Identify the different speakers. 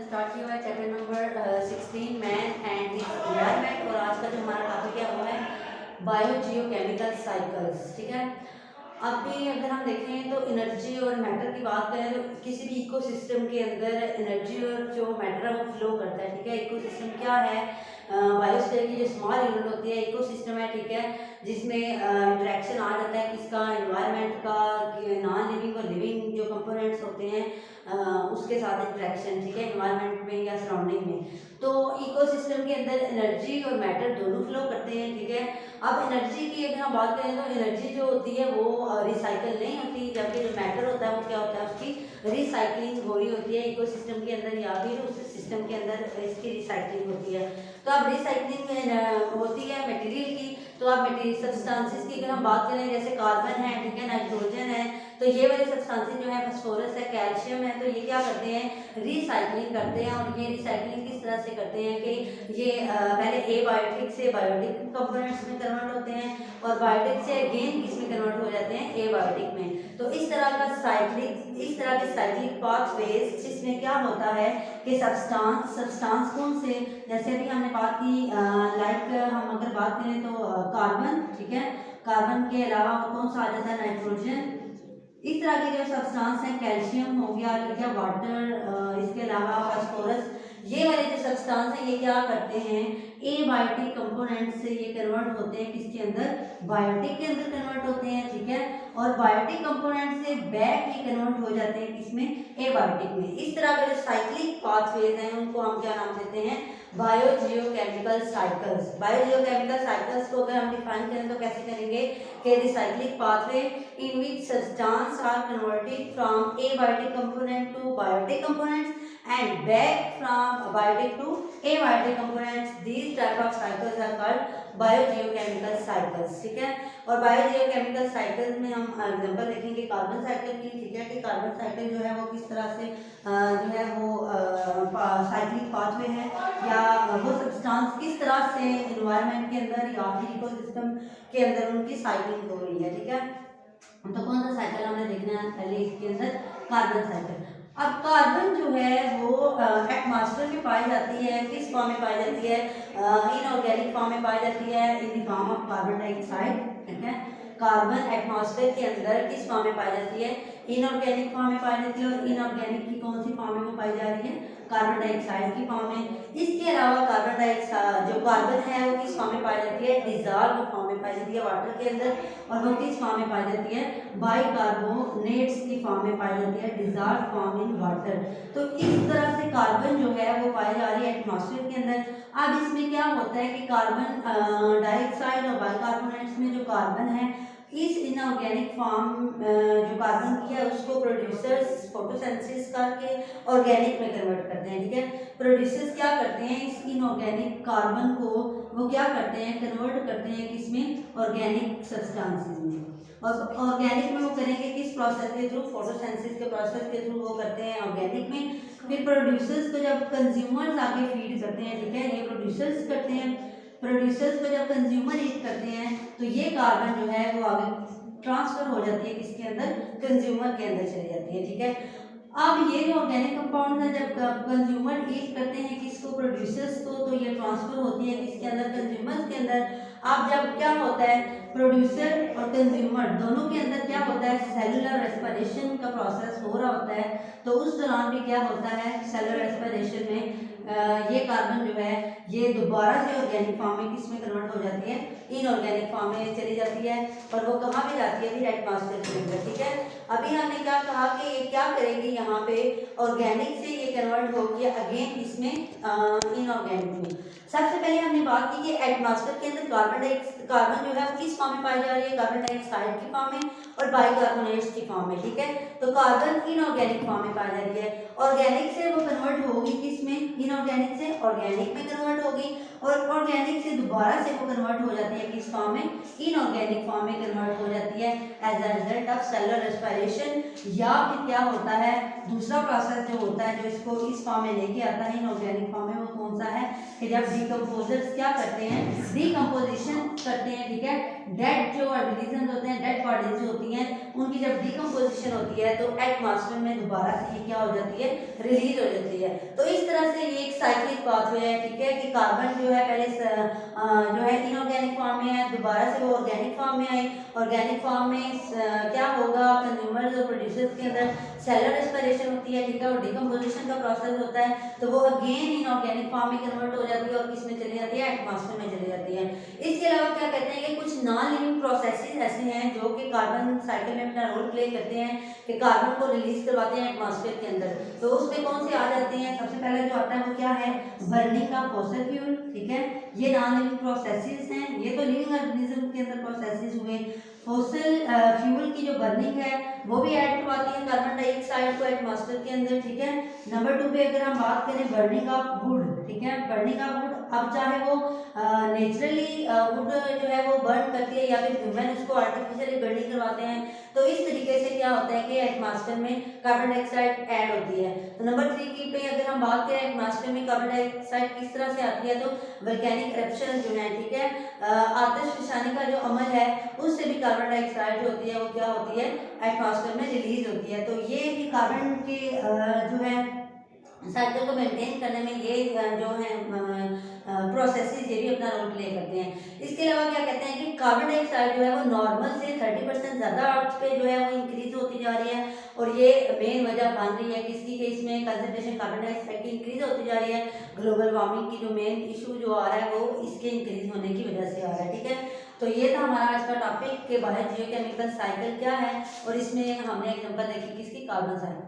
Speaker 1: Start किया हुआ है chapter number 16 man and his environment. और आज का जो हमारा टॉपिक है वो है बायो जियो केमिकल साइकिल्स। ठीक है, अभी अगर हम देखें तो एनर्जी और मैटर की बात करें तो किसी भी इकोसिस्टम के अंदर एनर्जी और जो मैटर है वो फ्लो करता है। ठीक है, इकोसिस्टम क्या है? बायोस्फीयर की जो स्मॉल यूनिट होती है इकोसिस्टम है। ठीक है, जिसमें इंटरेक्शन आ जाता है किसका, एनवायरनमेंट का, नॉन लिविंग और लिविंग जो कंपोनेंट्स होते हैं उसके साथ इंटरेक्शन। ठीक है, एनवायरनमेंट में या सराउंडिंग में। तो इकोसिस्टम के अंदर एनर्जी और मैटर दोनों फ्लो करते हैं। ठीक है, अब एनर्जी की अगर हम बात करें तो एनर्जी जो होती है वो रिसाइकल नहीं होती, जबकि जो मैटर होता है वो क्या होता है, उसकी रिसाइकलिंग हो रही होती है इकोसिस्टम के अंदर या फिर उस सिस्टम के अंदर इसकी रिसाइकलिंग होती है। तो अब रिसाइकलिंग होती है मटेरियल की। तो अब मटेरियल सब्सटेंसेस की अगर हम बात करें जैसे कार्बन है, ठीक है, नाइट्रोजन है, तो ये वाले सब्सटेंसेस जो है फास्फोरस है, कैल्शियम है, तो ये क्या करते हैं, रिसाइकलिंग करते हैं। और ये रिसाइकलिंग किस तरह से करते हैं कि ये पहले एबायोटिक से बायोटिक कंपोनेंट्स में कन्वर्ट होते हैं और बायोटिक से अगेन किस में कन्वर्ट हो जाते हैं, एबायोटिक में। तो इस तरह का साइक्लिक पाथवेज जिसमें क्या होता है कि सब्सटेंस कौन से, जैसे अभी हमने बात की लाइक हम अगर बात करें तो कार्बन, ठीक है, कार्बन के अलावा कौन सा आ जाता है, नाइट्रोजन। इस तरह के जो सब्सटेंस हैं, कैल्शियम हो गया, ठीक है, वाटर, इसके अलावा फास्फोरस, ये वाले जो सब्सटेंस हैं ये क्या करते हैं, एबायोटिक कंपोनेंट से ये कन्वर्ट होते हैं किसके अंदर, बायोटिक के अंदर कन्वर्ट होते हैं। ठीक है, और बायोटिक कंपोनेंट से बैक ये कन्वर्ट हो जाते हैं किसमें, एबायोटिक में। इस तरह के जो साइक्लिक पाथवेज हैं उनको हम क्या नाम देते हैं, बायोजियोकेमिकल साइकिल्स। बायोजियोकेमिकल साइकिल्स को अगर हम डिफाइन करें तो कैसे करेंगे कि recycling pathway in which substances are converted from abiotic component to biotic components and back from abiotic to abiotic components. These type of cycles are called biogeochemical cycles. ठीक है, और बायोजियोकेमिकल साइकिल में हम एग्जांपल देखेंगे carbon cycle की। ठीक है, कि कार्बन साइकिल जो है वो किस तरह से जो है वो साइक्लिक पाथवे है या वो सब्सटेंस किस तरह से एनवायरनमेंट के अंदर या फिर इकोसिस्टम के अंदर उनकी साइक्लिंग हो रही है। ठीक है, तो कौन सा साइकिल हमने देखना है, पहले इसके अंदर कार्बन साइकिल। अब कार्बन जो है वो एटमॉस्फेयर में पाई जाती है, किस फॉर्म में पाई जाती है, इनऑर्गेनिक फॉर्म में पाई जाती है, in the form of carbon dioxide. ठीक है, कार्बन एटमॉस्फेयर के अंदर किस फॉर्म में पाई जाती है, इनऑर्गेनिक फॉर्म में पाई जाती है। और इनऑर्गेनिक की कौन सी फॉर्म में पाई जा रही है, कार्बन डाइऑक्साइड की फॉर्म में। इसके अलावा कार्बन डाइऑक्साइड जो कार्बन है वो किस फॉर्म में पाई जाती है, डिजॉल्व फॉर्म में पाई जाती है वाटर के अंदर, और वो किस फॉर्म में पाई जाती है, बाइकार्बोनेट्स की फॉर्म में पाई जाती है, डिजॉल्व फॉर्म इन वाटर। तो इस तरह से कार्बन जो है वो पाई जा रही है एटमॉस्फेयर के अंदर। अब इसमें क्या होता है कि कार्बन डाइऑक्साइड और बाइकार्बोनेट्स में जो कार्बन है इस इनऑर्गेनिक फॉर्म जो कार्बन की है उसको प्रोड्यूसर्स फोटोसिंथेसिस करके ऑर्गेनिक में कन्वर्ट करते हैं। ठीक है, प्रोड्यूसर्स क्या करते हैं, इस इनऑर्गेनिक कार्बन को वो क्या करते हैं, कन्वर्ट करते हैं किसमें, ऑर्गेनिक सब्सटेंसेस में। और ऑर्गेनिक में वो करेंगे किस प्रोसेस के थ्रू, फोटोसिंथेसिस के प्रोसेस के थ्रू वो करते हैं ऑर्गेनिक में। फिर प्रोड्यूसर्स को जब कंज्यूमर्स आगे फीड करते हैं, ठीक है, ये प्रोड्यूसर्स करते हैं, प्रोड्यूसर्स को जब कंज्यूमर ईट करते हैं तो ये कार्बन जो है वो आगे ट्रांसफर हो जाती है किसके अंदर, कंज्यूमर के अंदर चली जाती है। ठीक है, अब ये जो ऑर्गेनिक कंपाउंड है जब कंज्यूमर ईट करते हैं किसको, प्रोड्यूसर्स को, तो ये ट्रांसफर होती है किसके अंदर, कंज्यूमर्स के अंदर। अब जब क्या होता है, प्रोड्यूसर और कंज्यूमर दोनों के अंदर क्या होता है, सेलुलर रेस्पिरेशन का प्रोसेस हो रहा होता है। तो उस दौरान भी क्या होता है, सेलुलर रेस्पिरेशन में ये कार्बन जो है ये दोबारा से ऑर्गेनिक फॉर्म में किस में कन्वर्ट हो जाती है, इनऑर्गेनिक फॉर्म में चली जाती है। और वो कहाँ पे जाती है, फिर एटमॉस्फेयर के अंदर। ठीक है, अभी हमने क्या कहा कि ये क्या करेंगे, यहाँ पे ऑर्गेनिक से ये कन्वर्ट होगी अगेन इसमें इनऑर्गेनिक में। सबसे पहले हमने बात की कि एटमॉस्फेयर के अंदर कार्बन जो है किस फॉर्म में पाई जा रही है, कार्बन डाइऑक्साइड की फॉर्म में और बाइकार्बोनेट्स की फॉर्म में। ठीक है, तो कार्बन इनऑर्गेनिक फॉर्म में पाई जा रही है, ऑर्गेनिक से वो कन्वर्ट होगी किसमें, इनऑर्गेनिक से ऑर्गेनिक में कन्वर्ट होगी, और ऑर्गेनिक से दोबारा से वो कन्वर्ट हो जाती है किस फॉर्म में, इनऑर्गेनिक फॉर्म में कन्वर्ट हो जाती है as a result of cellular respiration. या फिर क्या होता है, दूसरा प्रोसेस जो होता है जो इसको इस फॉर्म में लेके आता है इनऑर्गेनिक फॉर्म में, वो कौन सा है कि जब डिकम्पोजर्स क्या करते हैं, डिकम्पोजिशन करते हैं। ठीक है, डेड जो ऑर्गेनिजम्स होते हैं, डेड बॉडीज जो होती हैं उनकी जब डिकम्पोजिशन होती है है तो एटमॉस्फेयर में दोबारा से ये क्या हो जाती है, रिलीज हो जाती है। तो इस तरह से ये एक साइक्लिक पाथवे है, ठीक है, कि कार्बन जो है पहले जो है इनऑर्गेनिक फॉर्म में है, दोबारा से वो ऑर्गेनिक फॉर्म में आई। ऑर्गेनिक फॉर्म में क्या होगा, कंज्यूमर्स और प्रोड्यूसर्स के अंदर सेलर रेस्पिरेशन होती है, ठीक है, और डिकम्पोजिशन का प्रोसेस होता है, तो वो अगेन इनऑर्गेनिक फॉर्म में कन्वर्ट हो जाती है और किस में चली जाती है, एटमॉस्फेयर में चली जाती है। इसके अलावा क्या कहते हैं कि कुछ नॉन लिविंग प्रोसेसेस ऐसे हैं जो कि कार्बन साइकिल में अपना रोल प्ले करते हैं कि कार्बन को रिलीज करवाते हैं एटमॉस्फेयर के अंदर। तो उसमें कौन से आ जाते हैं, सबसे पहले जो आता है वो क्या है, बर्निंग का फॉसिल फ्यूल, ठीक है, ये नॉन लिविंग प्रोसेसेस हैं, ये तो लिविंग ऑर्गेनिज्म के अंदर प्रोसेसेस हुए। फॉसिल फ्यूल की जो बर्निंग है वो भी ऐड करवाती है कार्बन डाइऑक्साइड को एटमॉस्फेयर के अंदर, ठीक है। नंबर 2 पे अगर हम बात करें बर्निंग ऑफ वुड, ठीक है, बर्निंग ऑफ वुड, अब चाहे वो नेचुरली वुड जो है वो बर्न करती है या फिर ह्यूमन उसको आर्टिफिशियली बर्निंग करवाते हैं, तो इस तरीके से क्या होता है कि एटमॉस्फेयर में कार्बन डाइऑक्साइड ऐड होती है। तो नंबर 3 की पे अगर हम बात करें एटमॉस्फेयर में कार्बन डाइऑक्साइड किस तरह से आती है, तो वोल्केनिक इरप्शन जो है, ठीक है, आतिशफशानी का जो अमल है उससे भी कार्बन डाइऑक्साइड जो होती है वो क्या होती है, एटमॉस्फेयर में रिलीज होती है। तो ये भी कार्बन के जो है साइकिल को मेंटेन करने में ये जो है प्रोसेसेस ये भी अपना रोल प्ले करते हैं। इसके अलावा क्या कहते हैं कि कार्बन डाइऑक्साइड जो है वो नॉर्मल से 30% ज़्यादा अर्थ पे जो है वो इंक्रीज होती जा रही है, और ये मेन वजह बन रही है किसकी, केस में कंसंट्रेशन कार्बन डाइऑक्साइड की इंक्रीज होती जा रही है। ग्लोबल वार्मिंग की जो मेन इशू जो आ रहा है वो इसके इंक्रीज होने की वजह से आ रहा है, ठीक है। तो ये था हमारा आज का टॉपिक के बायो जियोकेमिकल साइकिल क्या है, और इसमें हमने एग्जांपल देखी किसकी, कार्बन साइकिल।